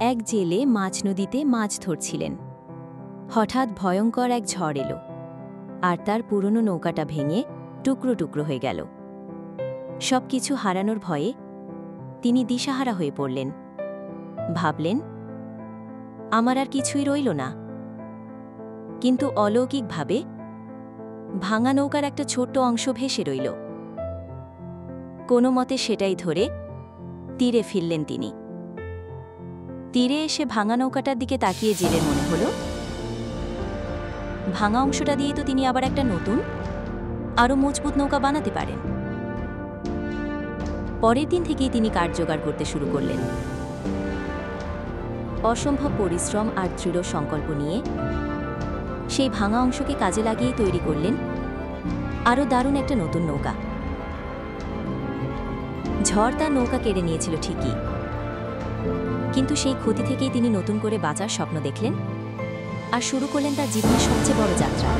এক জেলে মাছ নদীতে মাছ ধরছিলেন। হঠাৎ ভয়ঙ্কর এক ঝড় এলো, আর তার পুরনো নৌকাটা ভেঙে টুকরো টুকরো হয়ে গেল। সবকিছু হারানোর ভয়ে তিনি দিশাহারা হয়ে পড়লেন। ভাবলেন, আমার আর কিছুই রইল না। কিন্তু অলৌকিকভাবে ভাঙা নৌকার একটা ছোট্ট অংশ ভেসে রইল। কোনো মতে সেটাই ধরে তীরে ফিরলেন তিনি। তীরে এসে ভাঙা নৌকাটার দিকে তাকিয়ে জেলের মনে হল, ভাঙা অংশটা দিয়ে তো তিনি আবার একটা নতুন, আরও মজবুত নৌকা বানাতে পারেন। পরের দিন থেকেই তিনি কাঠ জোগাড় করতে শুরু করলেন। অসম্ভব পরিশ্রম আর দৃঢ় সংকল্প নিয়ে সেই ভাঙা অংশকে কাজে লাগিয়ে তৈরি করলেন আরও দারুণ একটা নতুন নৌকা। ঝড় তার নৌকা কেড়ে নিয়েছিল ঠিকই, কিন্তু সেই ক্ষতি থেকেই তিনি নতুন করে বাঁচার স্বপ্ন দেখলেন আর শুরু করলেন তার জীবনের সবচেয়ে বড় যাত্রা।